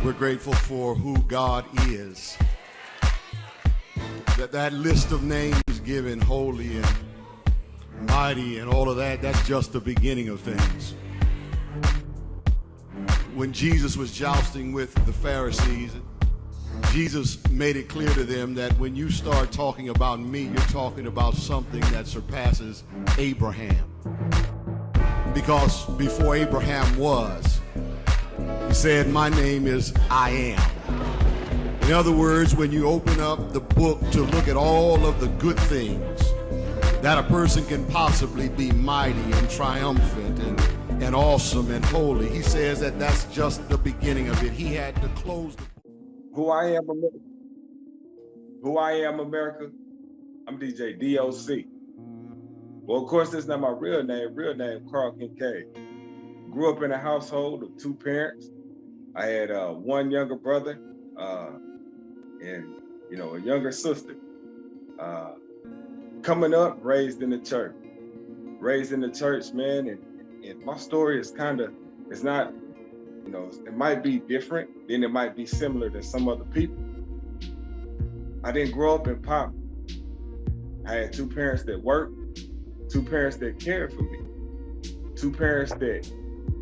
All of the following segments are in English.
We're grateful for who God is. That list of names given, holy and mighty and all of that, that's just the beginning of things. When Jesus was jousting with the Pharisees, Jesus made it clear to them that when you start talking about me, you're talking about something that surpasses Abraham. Because before Abraham was, he said, my name is I am. In other words, when you open up the book to look at all of the good things that a person can possibly be mighty and triumphant and awesome and holy, he says that that's just the beginning of it. He had to close the book. Who I am, America. Who I am, America. I'm DJ D.O.C. Well, of course, that's not my real name. Real name, Carl Kincaid. Grew up in a household of two parents. I had one younger brother and, a younger sister. Coming up, raised in the church. Raised in the church, man, and my story is it's not, it might be different, then it might be similar to some other people. I didn't grow up in poverty. I had two parents that worked, two parents that cared for me, two parents that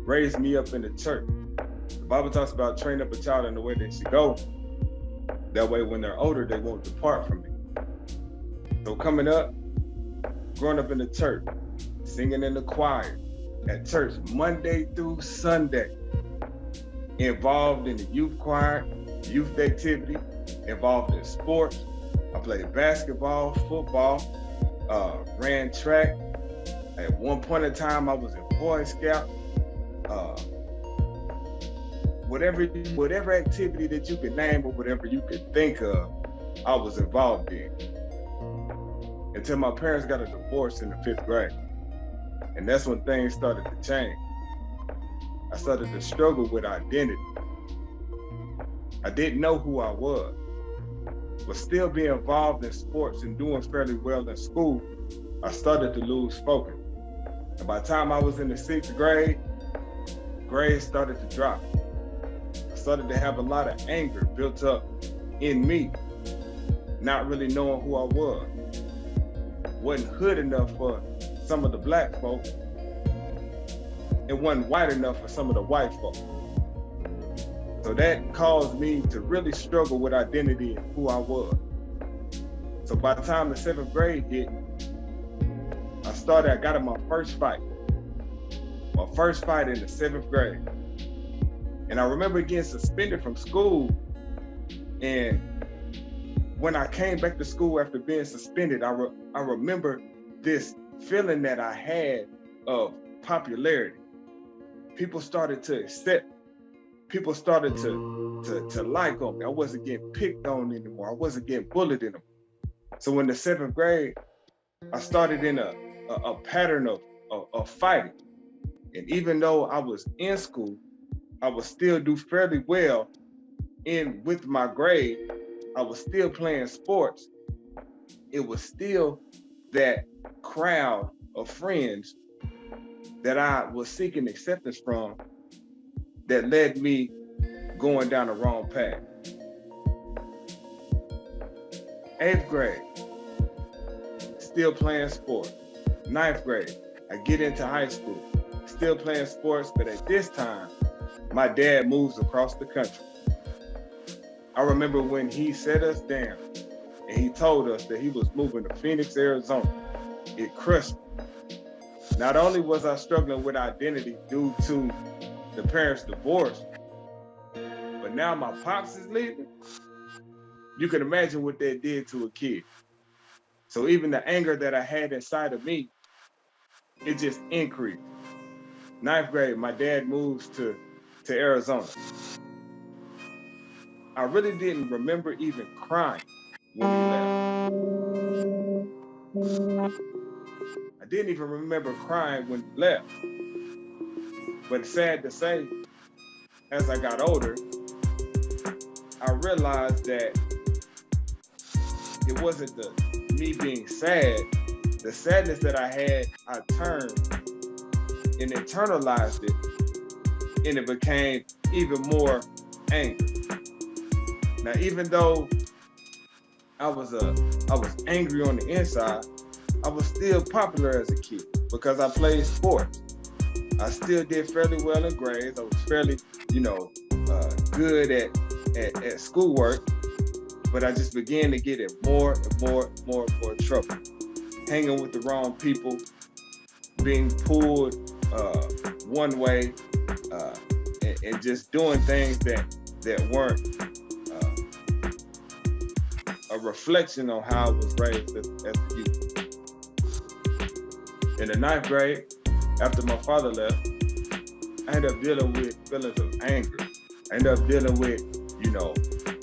raised me up in the church. The Bible talks about train up a child in the way they should go. That way, when they're older, they won't depart from it. So coming up, growing up in the church, singing in the choir, at church Monday through Sunday, involved in the youth choir, youth activity, involved in sports. I played basketball, football, ran track. At one point in time, I was a Boy Scout. Whatever activity that you could name or whatever you could think of, I was involved in. Until my parents got a divorce in the 5th grade. And that's when things started to change. I started to struggle with identity. I didn't know who I was, but still being involved in sports and doing fairly well in school, I started to lose focus. And by the time I was in the 6th grade, grades started to drop. I started to have a lot of anger built up in me, not really knowing who I was. Wasn't hood enough for some of the black folk. It wasn't white enough for some of the white folk. So that caused me to really struggle with identity and who I was. So by the time the 7th grade hit, I got in my first fight. My first fight in the 7th grade. And I remember getting suspended from school. And when I came back to school after being suspended, I remember this feeling that I had of popularity. People started to accept. People started to like on me. I wasn't getting picked on anymore. I wasn't getting bullied anymore. So in the 7th grade, I started in a pattern of fighting. And even though I was in school, I would still do fairly well with my grade. I was still playing sports. It was still that crowd of friends that I was seeking acceptance from that led me going down the wrong path. 8th grade, still playing sports. 9th grade, I get into high school, still playing sports, but at this time, my dad moves across the country. I remember when he set us down and he told us that he was moving to Phoenix, Arizona. It crushed me. Not only was I struggling with identity due to the parents' divorce, but now my pops is leaving. You can imagine what that did to a kid. So even the anger that I had inside of me, it just increased. 9th grade, my dad moves to Arizona. I really didn't remember even crying when we left. I didn't even remember crying when we left. But sad to say, as I got older, I realized that it wasn't me being sad. The sadness that I had, I turned and internalized it, and it became even more anger. Now, even though I was angry on the inside, I was still popular as a kid because I played sports. I still did fairly well in grades. I was fairly, good at schoolwork, but I just began to get in more and more trouble. Hanging with the wrong people, being pulled one way, and just doing things that weren't a reflection on how I was raised as a youth. In the 9th grade, after my father left, I ended up dealing with feelings of anger. I ended up dealing with,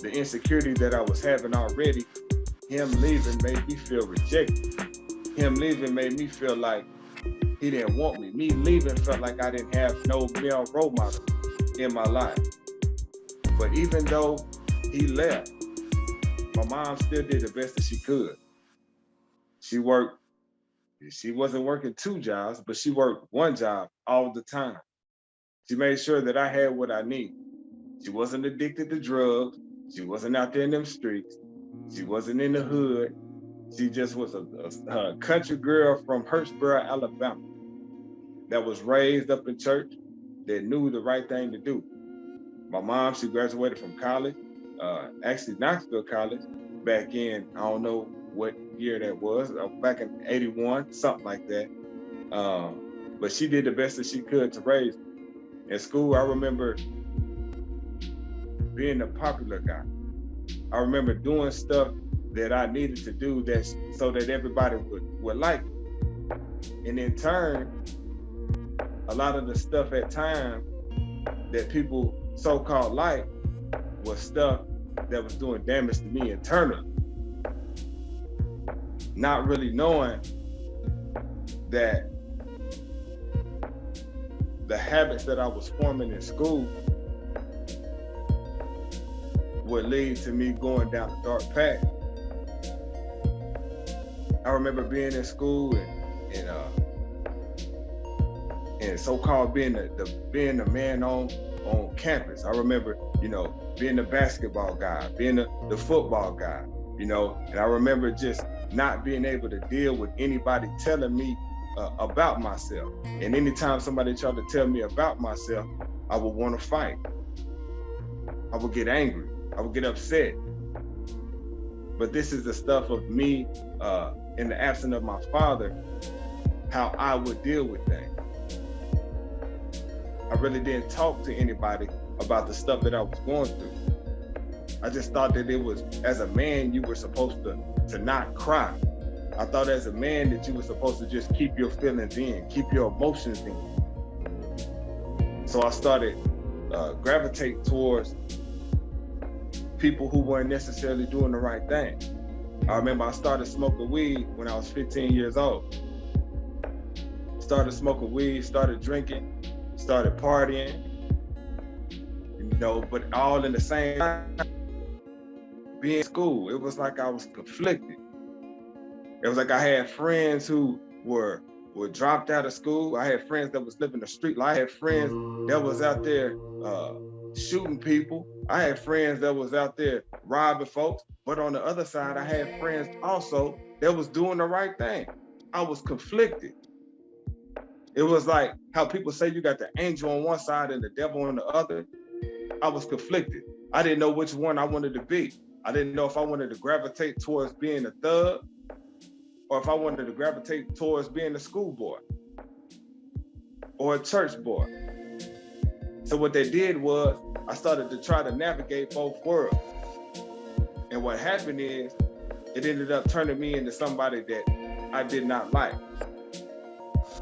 the insecurity that I was having already. Him leaving made me feel rejected. Him leaving made me feel like he didn't want me. Me leaving felt like I didn't have no male role model in my life. But even though he left, my mom still did the best that she could. She wasn't working 2 jobs, but she worked 1 job all the time. She made sure that I had what I needed. She wasn't addicted to drugs. She wasn't out there in them streets. She wasn't in the hood. She just was a country girl from Hurtsboro, Alabama, that was raised up in church, that knew the right thing to do. My mom, she graduated from college, actually Knoxville College, back in, I don't know what year that was, back in 81, something like that. But she did the best that she could to raise me. In school, I remember being the popular guy. I remember doing stuff that I needed to do so that everybody would like me. And in turn, a lot of the stuff at times that people so-called like was stuff that was doing damage to me internally. Not really knowing that the habits that I was forming in school would lead to me going down a dark path. I remember being in school and so-called being the man on campus. I remember, being the basketball guy, being the football guy, and I remember just not being able to deal with anybody telling me about myself. And anytime somebody tried to tell me about myself, I would want to fight. I would get angry. I would get upset. But this is the stuff of me, in the absence of my father, how I would deal with things. I really didn't talk to anybody about the stuff that I was going through. I just thought that it was, as a man, you were supposed to not cry. I thought as a man that you were supposed to just keep your feelings in, keep your emotions in. So I started gravitate towards people who weren't necessarily doing the right thing. I remember I started smoking weed when I was 15 years old. Started smoking weed, started drinking, started partying, but all in the same time, being in school, it was like I was conflicted. It was like I had friends who were dropped out of school. I had friends that was living the street life. I had friends that was out there shooting people. I had friends that was out there robbing folks. But on the other side, I had friends also that was doing the right thing. I was conflicted. It was like how people say you got the angel on one side and the devil on the other. I was conflicted. I didn't know which one I wanted to be. I didn't know if I wanted to gravitate towards being a thug or if I wanted to gravitate towards being a schoolboy or a church boy. So what they did was I started to try to navigate both worlds. And what happened is it ended up turning me into somebody that I did not like.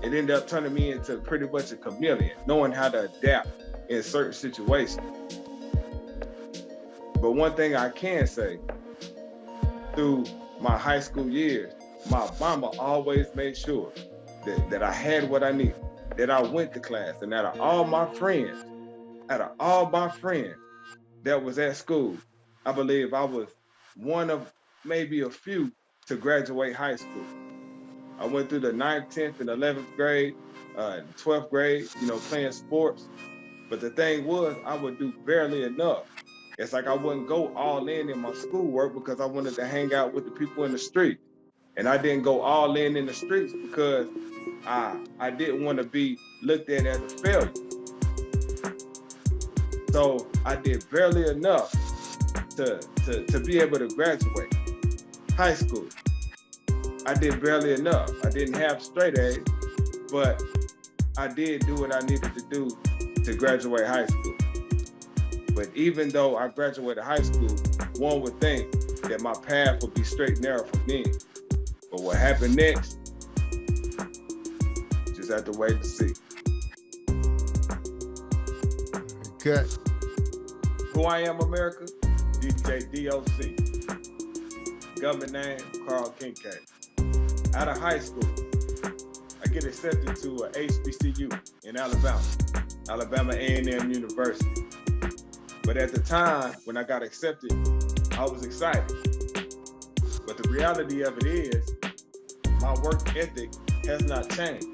It ended up turning me into pretty much a chameleon, knowing how to adapt in certain situations. But one thing I can say, through my high school years, my mama always made sure that I had what I needed, that I went to class, and out of all my friends that was at school, I believe I was one of maybe a few to graduate high school. I went through the 9th, 10th, and 11th grade, 12th grade, playing sports. But the thing was, I would do barely enough It's like I wouldn't go all in my schoolwork because I wanted to hang out with the people in the street. And I didn't go all in the streets because I didn't want to be looked at as a failure. So I did barely enough to be able to graduate high school. I did barely enough. I didn't have straight A's, but I did do what I needed to do to graduate high school. But even though I graduated high school, one would think that my path would be straight and narrow from then. But what happened next, just have to wait to see. Okay. Who I am, America? DJ D.O.C. Government name, Carl Kincaid. Out of high school, I get accepted to a HBCU in Alabama, Alabama A&M University. But at the time, when I got accepted, I was excited. But the reality of it is, my work ethic has not changed.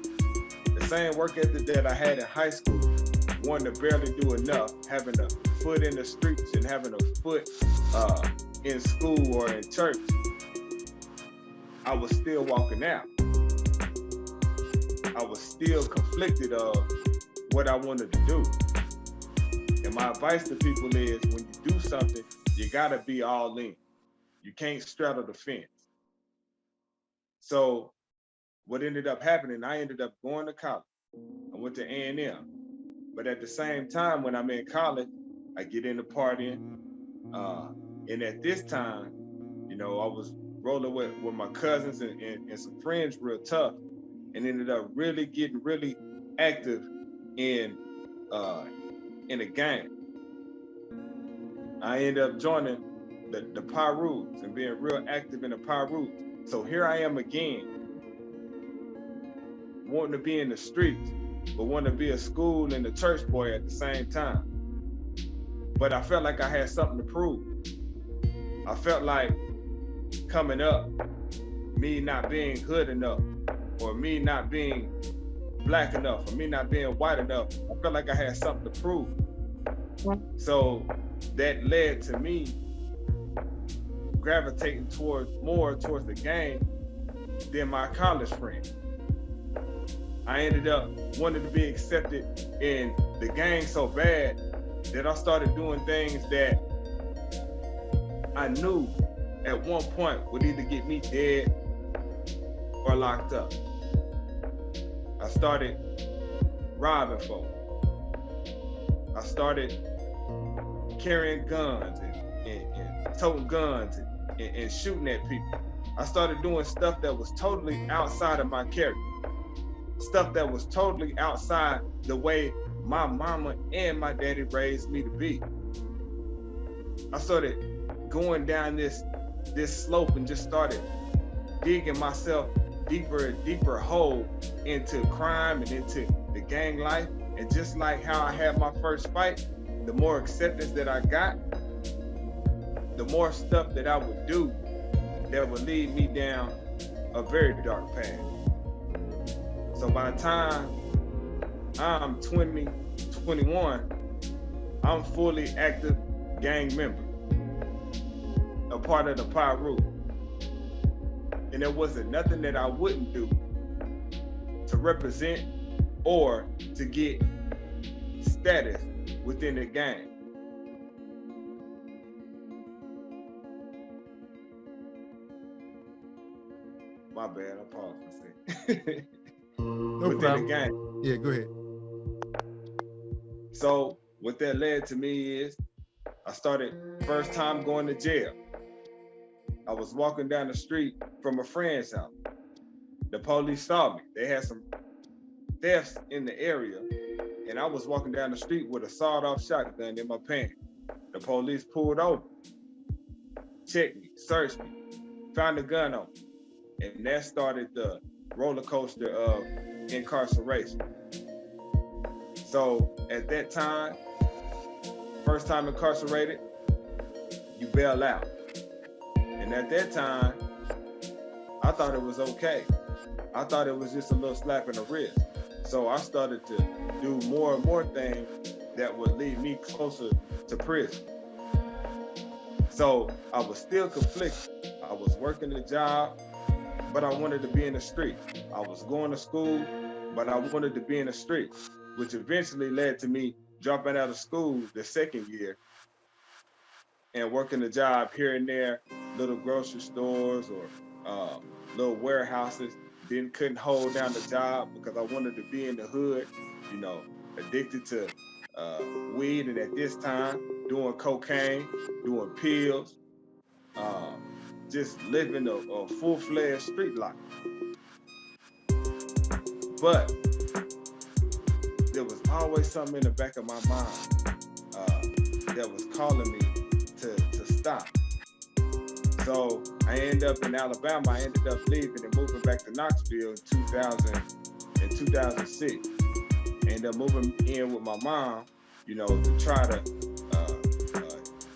The same work ethic that I had in high school, wanting to barely do enough, having a foot in the streets and having a foot in school or in church, I was still walking out. I was still conflicted of what I wanted to do. And my advice to people is, when you do something, you gotta be all in. You can't straddle the fence. So what ended up happening, I ended up going to college. I went to A&M. But at the same time, when I'm in college, I get into partying. And at this time, you know, I was rolling with my cousins and some friends real tough, and ended up really getting really active in a gang. I ended up joining the Pyrus and being real active in the Pyrus. So here I am again, wanting to be in the streets, but wanting to be a school and a church boy at the same time. But I felt like I had something to prove. I felt like coming up, me not being good enough, or me not being black enough, or me not being white enough, I felt like I had something to prove. So that led to me gravitating more towards the game than my college friends. I ended up wanting to be accepted in the gang so bad that I started doing things that I knew at one point would either get me dead or locked up. I started robbing folks. I started carrying guns and toting guns and shooting at people. I started doing stuff that was totally outside of my character. Stuff that was totally outside the way my mama and my daddy raised me to be. I started going down this slope and just started digging myself deeper and deeper hole into crime and into the gang life. And just like how I had my first fight, the more acceptance that I got, the more stuff that I would do that would lead me down a very dark path. So by the time I'm 20, 21, I'm fully active gang member, a part of the Pyru. And there wasn't nothing that I wouldn't do to represent or to get status within the gang. My bad, I paused for a second. No within problem. the gang. Yeah, go ahead. So what that led to me is I started first time going to jail. I was walking down the street from a friend's house. The police saw me. They had some thefts in the area, and I was walking down the street with a sawed-off shotgun in my pants. The police pulled over, checked me, searched me, found a gun on me, and that started the roller coaster of incarceration. So at that time, first time incarcerated, you bail out. And at that time, I thought it was okay. I thought it was just a little slap in the wrist. So I started to do more and more things that would lead me closer to prison. So I was still conflicted. I was working a job, but I wanted to be in the street. I was going to school, but I wanted to be in the street, which eventually led to me dropping out of school the second year and working a job here and there, little grocery stores or little warehouses. Couldn't hold down the job because I wanted to be in the hood, you know, addicted to weed, and at this time doing cocaine, doing pills, uh, just living a full-fledged street life. But there was always something in the back of my mind that was calling me to stop. So I ended up in Alabama. I ended up leaving and moving back to Knoxville in 2006. I ended up moving in with my mom, you know, to try to,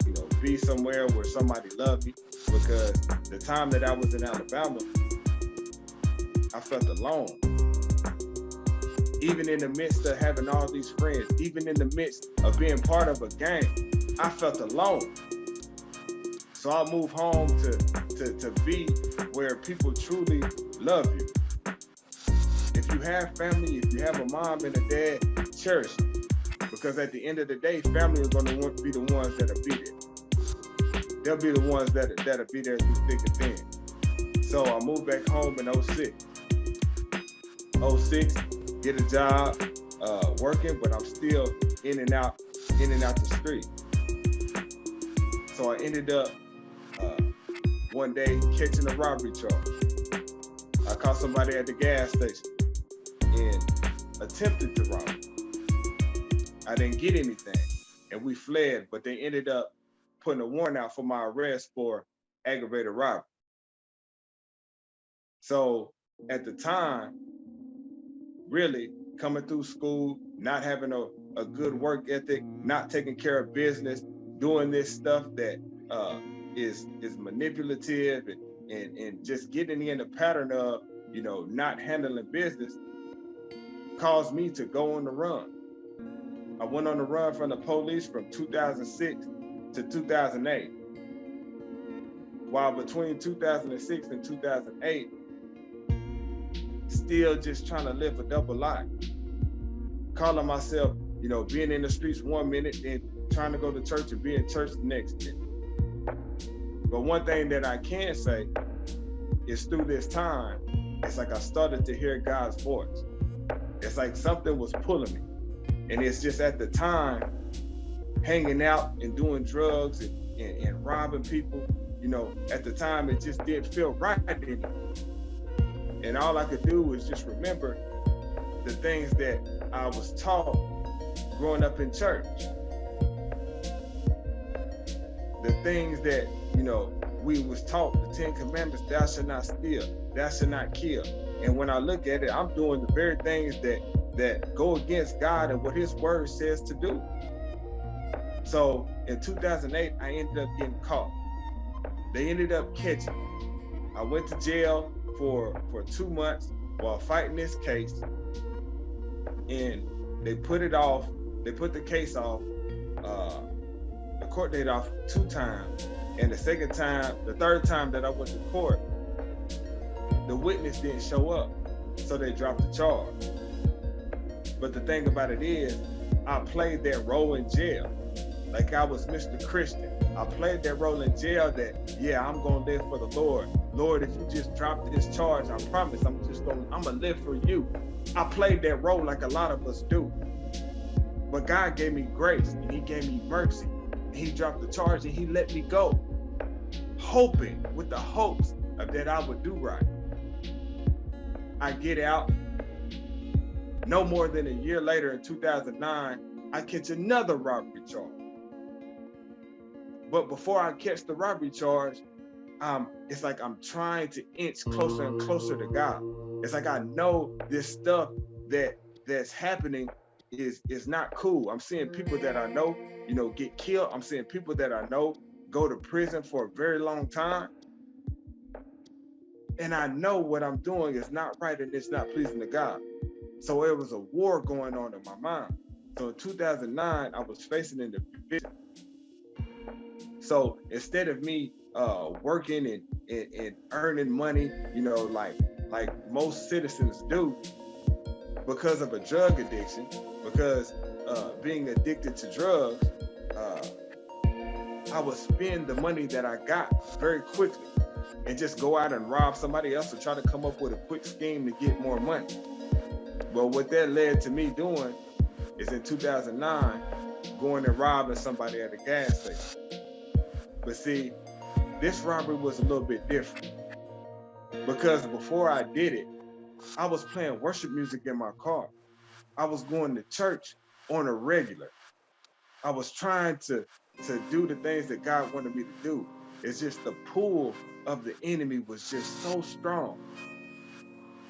you know, be somewhere where somebody loved me. Because the time that I was in Alabama, I felt alone. Even in the midst of having all these friends, even in the midst of being part of a gang, I felt alone. So I moved home to be where people truly love you. If you have family, if you have a mom and a dad, cherish them. Because at the end of the day, family are going to be the ones that'll be there. They'll be the ones that'll be there through thick and thin. So I moved back home in 06. 06, get a job, working, but I'm still in and out the street. So I ended up one day catching a robbery charge. I caught somebody at the gas station and attempted to rob me. I didn't get anything, and we fled, but they ended up putting a warrant out for my arrest for aggravated robbery. So at the time, really coming through school, not having a good work ethic, not taking care of business, doing this stuff that is manipulative and just getting in the pattern of, you know, not handling business, caused me to go on the run. I went on the run from the police from 2006 to 2008. While between 2006 and 2008, still just trying to live a double life. Calling myself, you know, being in the streets 1 minute and trying to go to church and be in church the next minute. But one thing that I can say is through this time, it's like I started to hear God's voice. It's like something was pulling me. And it's just at the time, hanging out and doing drugs and robbing people, you know, at the time, it just didn't feel right anymore. And all I could do was just remember the things that I was taught growing up in church. The things that, you know, we was taught, the 10 Commandments, thou shalt not steal, thou shalt not kill. And when I look at it, I'm doing the very things that go against God and what his word says to do. So in 2008, I ended up getting caught. They ended up catching me. I went to jail for 2 months while fighting this case, and they put it off. They put the case off, the court date off 2 times, and the third time that I went to court, the witness didn't show up, so they dropped the charge. But the thing about it is, I played that role in jail, like I was Mr. Christian. I played that role in jail that, yeah, I'm gonna live for the Lord. Lord, if you just drop this charge, I promise I'm gonna live for you. I played that role like a lot of us do. But God gave me grace and he gave me mercy. And he dropped the charge and he let me go, hoping with the hopes of that I would do right. I get out. No more than a year later in 2009, I catch another robbery charge. But before I catch the robbery charge, it's like I'm trying to inch closer and closer to God. It's like I know this stuff that's happening is not cool. I'm seeing people that I know, you know, get killed. I'm seeing people that I know go to prison for a very long time. And I know what I'm doing is not right and it's not pleasing to God. So it was a war going on in my mind. So in 2009, I was facing an eviction. So instead of me working and earning money, like most citizens do, because of a drug addiction, because being addicted to drugs, uh, I would spend the money that I got very quickly and just go out and rob somebody else or try to come up with a quick scheme to get more money. Well, what that led to me doing is in 2009, going and robbing somebody at a gas station. But see, this robbery was a little bit different because before I did it, I was playing worship music in my car. I was going to church on a regular. I was trying to do the things that God wanted me to do. It's just the pull of the enemy was just so strong.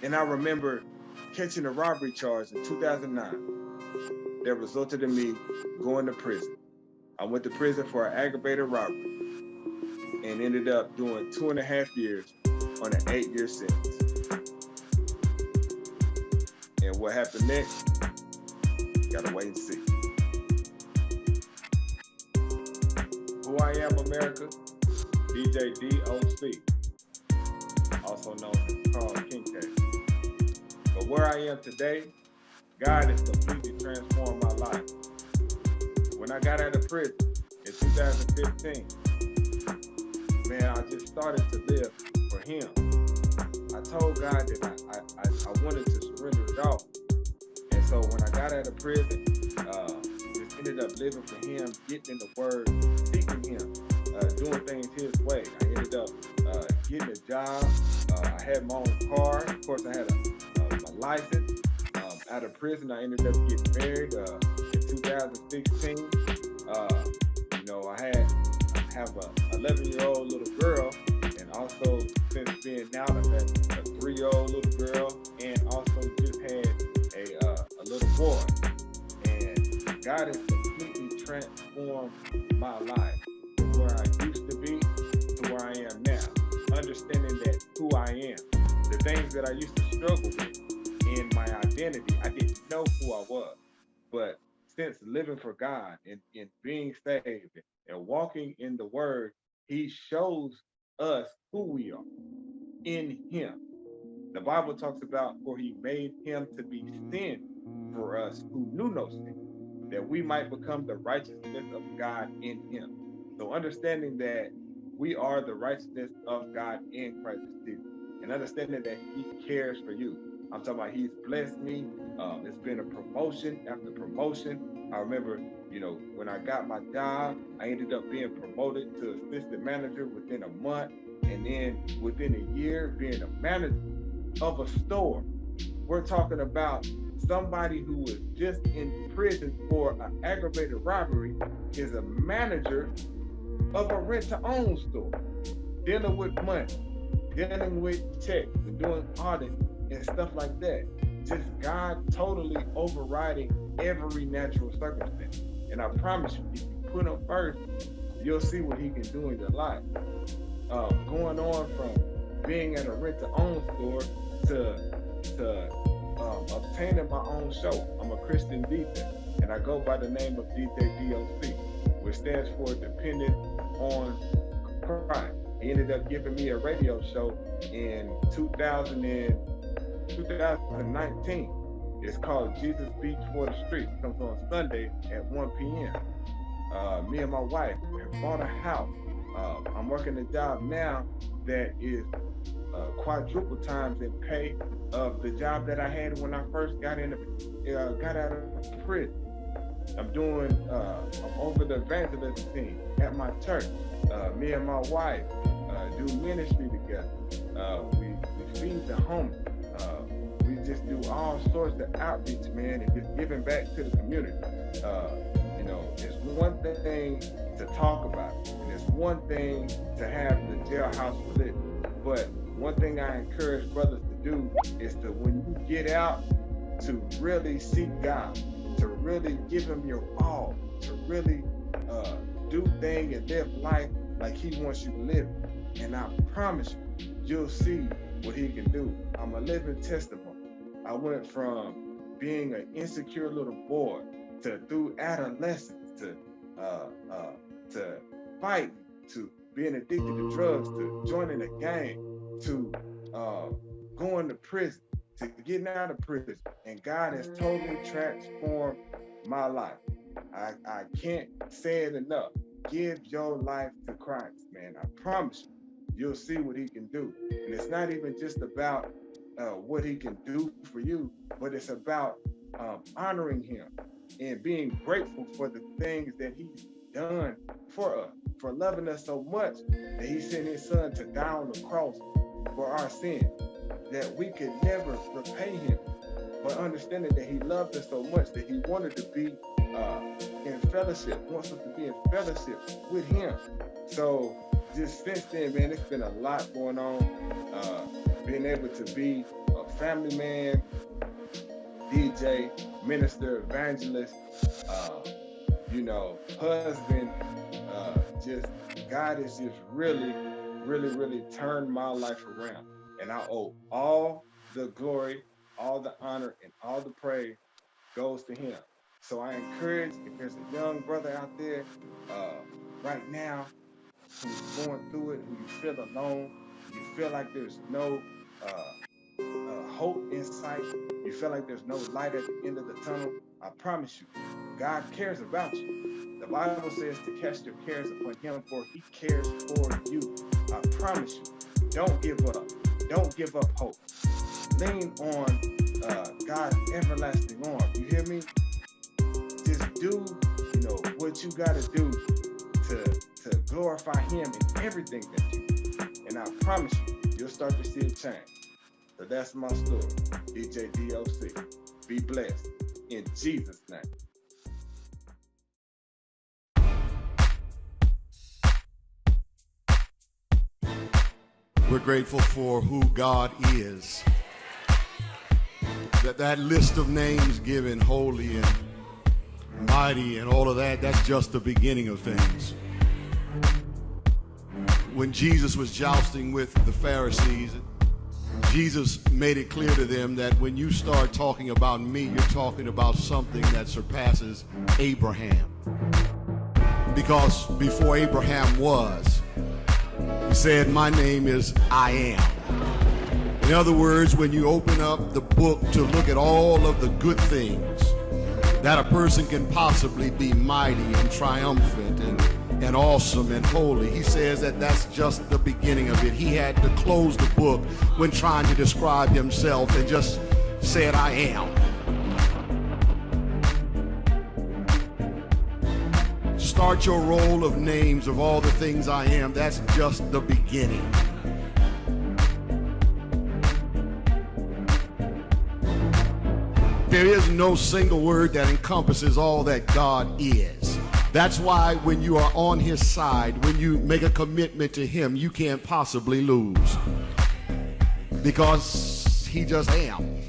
And I remember catching a robbery charge in 2009 that resulted in me going to prison. I went to prison for an aggravated robbery and ended up doing 2.5 years on an 8-year sentence. And what happened next? Gotta wait and see. Who I am, America? DJ D.O.C, also known as Carl King. But where I am today, God has completely transformed my life. When I got out of prison in 2015, man, I just started to live for Him. I told God that I wanted to surrender it all. And so when I got out of prison, just ended up living for Him, getting in the Word, seeking Him, doing things His way. I ended up getting a job. I had my own car. Of course, I had a license. Out of prison, I ended up getting married in 2016. I have a 11-year-old little girl, and also since being out, I've had a 3-year-old little girl, and also just had a little boy. And God has completely transformed my life from where I used to be to where I am now. Understanding that who I am, the things that I used to struggle with in my identity, I didn't know who I was. But since living for God and being saved and walking in the Word, He shows us who we are in Him. The Bible talks about, for He made Him to be sin for us who knew no sin, that we might become the righteousness of God in Him. So understanding that we are the righteousness of God in Christ Jesus, and understanding that He cares for you. I'm talking about He's blessed me. It's been a promotion after promotion. I remember, when I got my job, I ended up being promoted to assistant manager within a month, and then within a year being a manager of a store. We're talking about somebody who was just in prison for an aggravated robbery is a manager of a rent-to-own store, dealing with money, dealing with checks, and doing audit and stuff like that. Just God totally overriding every natural circumstance. And I promise you, if you put Him first, you'll see what He can do in your life. Going on from being at a rent-to-own store to obtaining my own show. I'm a Christian DJ, and I go by the name of DJ D.O.C, which stands for Dependent on Christ. He ended up giving me a radio show in 2019. It's called Jesus Beats for the Street. It comes on Sunday at 1 p.m. Me and my wife have bought a house. I'm working a job now that is quadruple times in pay of the job that I had when I first got out of prison. I'm over the evangelism team at my church. Me and my wife do ministry together. We feed the homeless. We just do all sorts of outreach, man, and just giving back to the community. It's one thing to talk about, and it's one thing to have the jailhouse religion. But one thing I encourage brothers to do is to, when you get out, to really seek God, to really give Him your all, to really do things and live life like He wants you to live. And I promise you, you'll see what He can do. I'm a living testimony. I went from being an insecure little boy to, through adolescence, to fighting, to being addicted to drugs, to joining a gang, to going to prison, to getting out of prison. And God has totally transformed my life. I can't say it enough. Give your life to Christ, man. I promise you, you'll see what he can do. And it's not even just about what he can do for you, but it's about honoring him and being grateful for the things that he's done for us, for loving us so much that he sent his son to die on the cross for our sins, that we could never repay him. But understanding that he loved us so much that he wanted to be in fellowship, wants us to be in fellowship with him. So just since then, man, it's been a lot going on. Being able to be a family man, DJ, minister, evangelist, husband, just God has just really turned my life around. And I owe all the glory, all the honor, and all the praise goes to him. So I encourage, if there's a young brother out there right now who's going through it, who you feel alone, you feel like there's no hope in sight, you feel like there's no light at the end of the tunnel, I promise you, God cares about you. The Bible says to cast your cares upon him, for he cares for you. I promise you, don't give up. Don't give up hope. Lean on God's everlasting arm. You hear me? Just do, what you got to do to glorify him in everything that you do. And I promise you, you'll start to see a change. So that's my story. DJ D.O.C. Be blessed. In Jesus' name. We're grateful for who God is. That list of names given, holy and mighty and all of that, that's just the beginning of things. When Jesus was jousting with the Pharisees, Jesus made it clear to them that when you start talking about me, you're talking about something that surpasses Abraham. Because before Abraham was, he said, my name is I am. In other words, when you open up the book to look at all of the good things that a person can possibly be mighty and triumphant and awesome and holy, he says that that's just the beginning of it. He had to close the book when trying to describe himself and just said, I am. Start your roll of names of all the things I am. That's just the beginning. There is no single word that encompasses all that God is. That's why when you are on his side, when you make a commitment to him, you can't possibly lose. Because he just am.